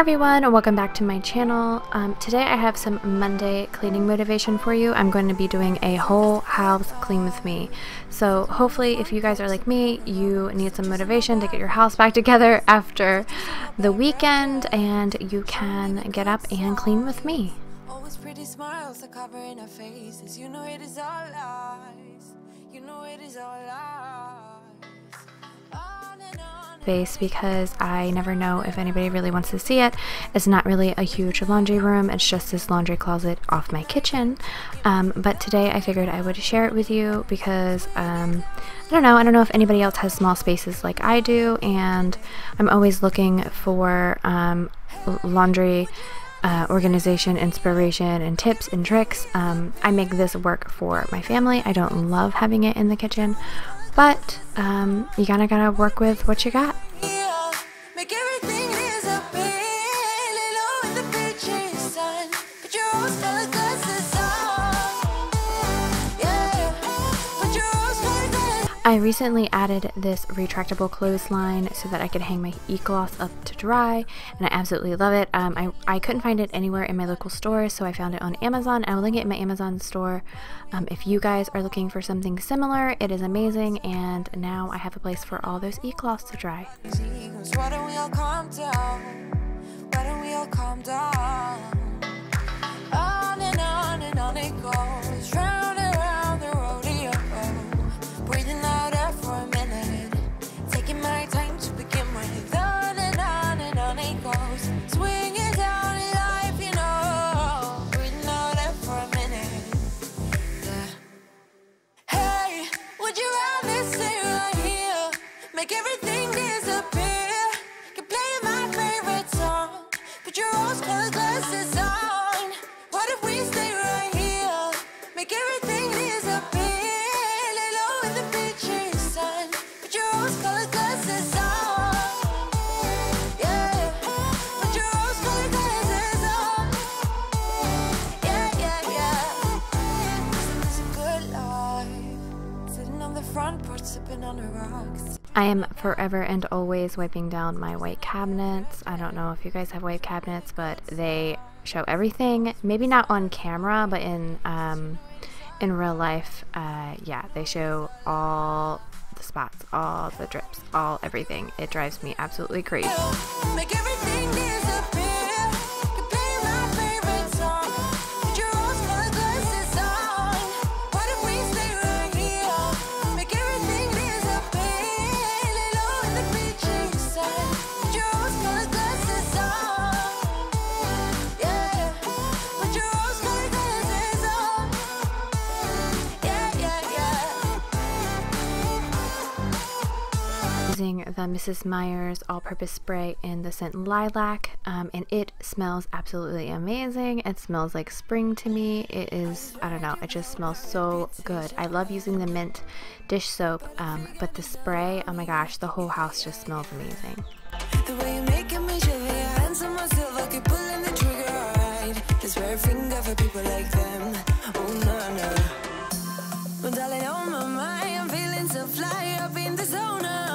everyone, and welcome back to my channel. Today I have some Monday cleaning motivation for you. I'm going to be doing a whole house clean with me. So hopefully if you guys are like me, you need some motivation to get your house back together after the weekend and you can get up and clean with me. Always pretty smiles are covering our faces. You know it is all lies. You know it is all lies. Space because I never know if anybody really wants to see it. It's not really a huge laundry room, it's just this laundry closet off my kitchen, but today I figured I would share it with you because I don't know if anybody else has small spaces like I do, and I'm always looking for laundry organization, inspiration, and tips and tricks. I make this work for my family. I don't love having it in the kitchen, but you gotta work with what you got. I recently added this retractable clothesline so that I could hang my e-cloths up to dry, and I absolutely love it. I couldn't find it anywhere in my local store, so I found it on Amazon. I will link it in my Amazon store. If you guys are looking for something similar, it is amazing, and now I have a place for all those e-cloths to dry. Why don't we all calm down? Why don't we all calm down? On and on it goes, round and round the rodeo. Breathing out air for a minute, taking my time to begin with. On and on it goes, swinging down in life, you know. Breathing out air for a minute, yeah. Hey, would you rather stay right here, make everything disappear? Keep playing my favorite song, put your rose-colored glasses on. What if we stay right here, make everything disappear? I am forever and always wiping down my white cabinets. I don't know if you guys have white cabinets, but they show everything. Maybe not on camera, but in real life, yeah, they show all the spots, all the drips, everything. It drives me absolutely crazy. Make everything disappear. You play my favorite song. Put your rose-colored glasses on. What if we stay right here? Make everything disappear. Lay low in the beach sun. Put your rose-colored glasses on. Yeah. Put your rose-colored glasses on. Using the Mrs. Meyer's all-purpose spray in the scent lilac, and it smells absolutely amazing. It smells like spring to me. It is, I don't know, it just smells so good. I love using the mint dish soap, but the spray, oh my gosh, the whole house just smells amazing. The way you're making me shiver, your hands on myself, I keep pulling the trigger, alright. This rare finger for people like them. Oh no, no. But darling, on my mind, I'm feeling so fly up in the zone now.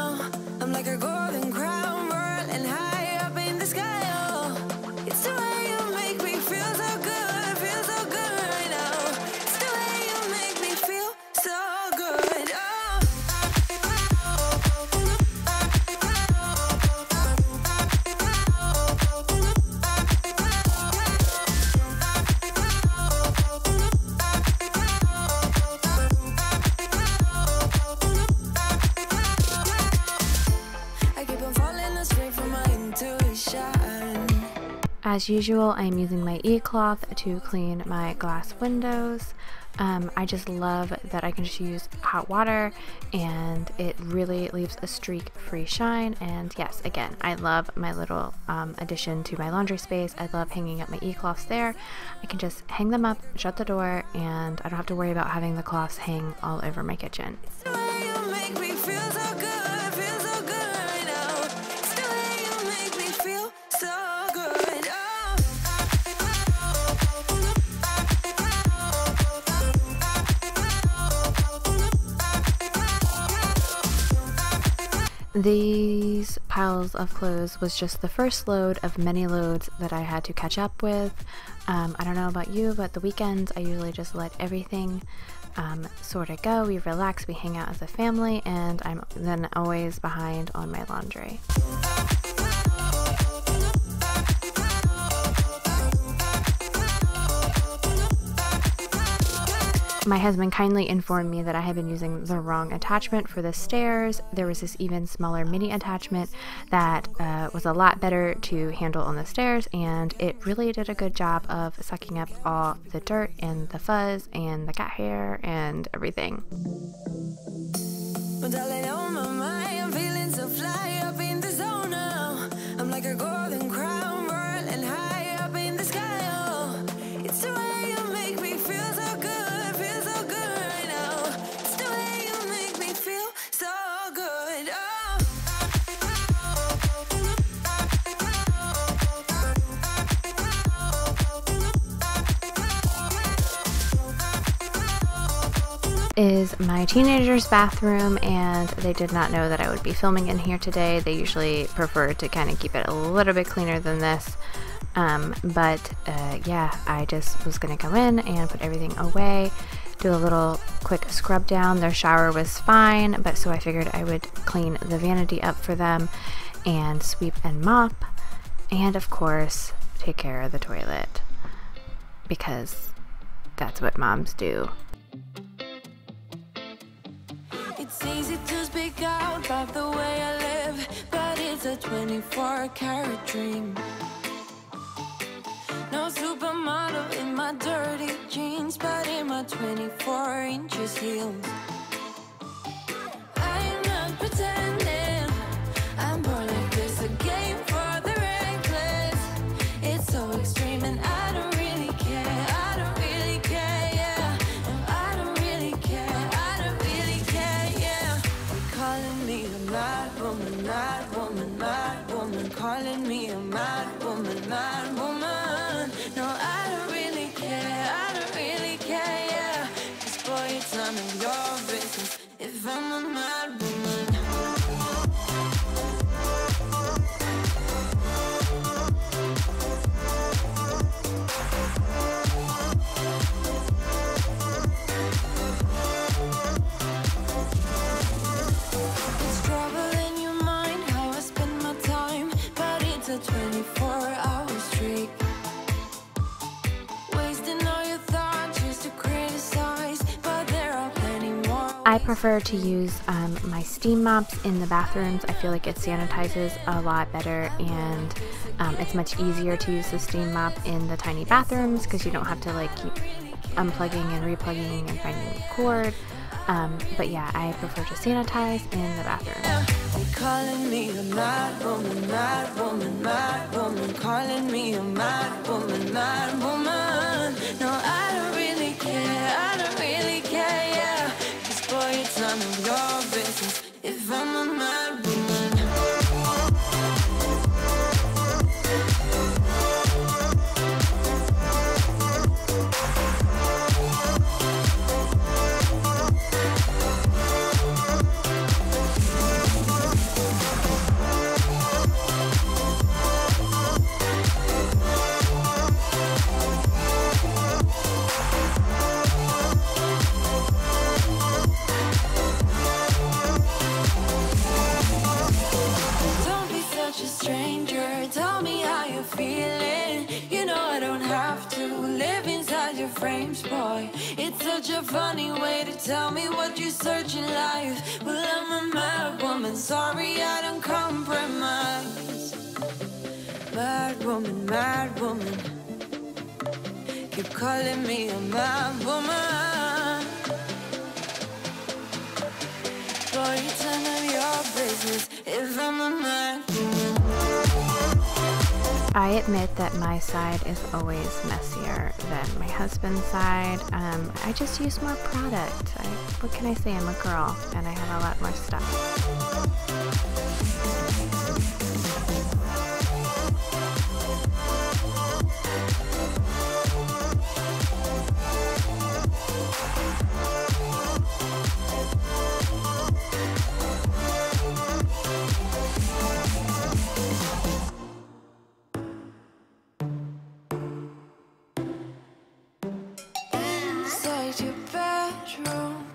I'm like a golden crown, whirling high up in the sky. Oh, it's the way you make me feel so good right now. It's the way you make me feel so good. As usual, I'm using my e-cloth to clean my glass windows. I just love that I can just use hot water and it really leaves a streak-free shine. And yes, again, I love my little addition to my laundry space. I love hanging up my e-cloths there. I can just hang them up, shut the door, and I don't have to worry about having the cloths hang all over my kitchen. These piles of clothes was just the first load of many loads that I had to catch up with. I don't know about you, but the weekends I usually just let everything sort of go. We relax, we hang out as a family, and I'm then always behind on my laundry. My husband kindly informed me that I had been using the wrong attachment for the stairs. There was this even smaller mini attachment that was a lot better to handle on the stairs, and it really did a good job of sucking up all the dirt and the fuzz and the cat hair and everything. But darling, on my mind, I'm feeling so fly up in the zone now. I'm like a golden crown whirling high up in the sky. Oh, it's the way you make me feel so good, feel so good right now. It's the way you make me feel so good. Oh. Is my teenager's bathroom, and they did not know that I would be filming in here today. They usually prefer to kind of keep it a little bit cleaner than this, but yeah, I just was gonna go in and put everything away, do a little quick scrub down. Their shower was fine, but so I figured I would clean the vanity up for them and sweep and mop, and of course take care of the toilet, because that's what moms do. It's easy to speak out about the way I live, but it's a 24-karat dream. No supermodel in my dirty jeans, but in my 24 inches heels. I'm not pretending, I'm born like this, a game for the reckless. It's so extreme and I don't really care, I don't really care, yeah. And I don't really care, I don't really care, yeah. They're calling me a mad woman, mad woman, mad woman. Calling me a mad woman, mad woman. No, I don't really care, I don't really care, yeah. 'Cause boy, it's none of your business if I'm a mad woman. It's trouble in your mind how I spend my time, but it's a 24-hour streak. Wasting all your thoughts just to criticize, but there are plenty more. I prefer to use my steam mops in the bathrooms. I feel like it sanitizes a lot better, and it's much easier to use the steam mop in the tiny bathrooms because you don't have to like keep unplugging and replugging and finding the cord. But yeah, I prefer to sanitize in the bathroom. They're calling me a mad woman, mad woman, mad woman. Calling me a mad woman, mad woman. No, I don't really care, I don't really care, yeah. 'Cause boy, it's none of your business if I'm a mad woman. Don't be such a stranger, tell me how you're feeling. You know I don't have to live inside your frames, boy. It's such a funny way to tell me what you search in life. Well, I'm a mad woman, sorry I don't compromise. Mad woman, mad woman. Keep calling me a mad woman. Boy, it's none of your business if I'm a mad woman. I admit that my side is always messier than my husband's side. I just use more product. What can I say? I'm a girl and I have a lot more stuff. unlocked your bedroom.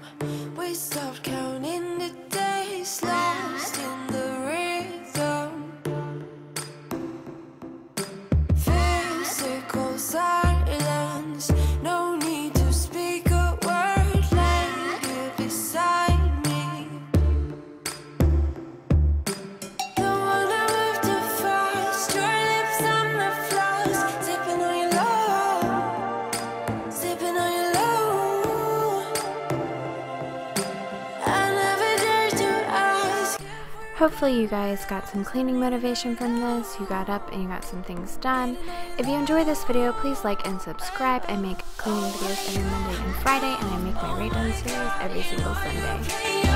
We stopped counting the days, lost in the rhythm. Physical silence, no need to speak a word. Lay here beside me. Don't wanna move too fast. Your lips on the floors, sipping on your love, sipping on your love. I never dare to ask. Hopefully you guys got some cleaning motivation from this. You got up and you got some things done. If you enjoyed this video, please like and subscribe. I make cleaning videos every Monday and Friday, and I make my Rate Done series every single Sunday.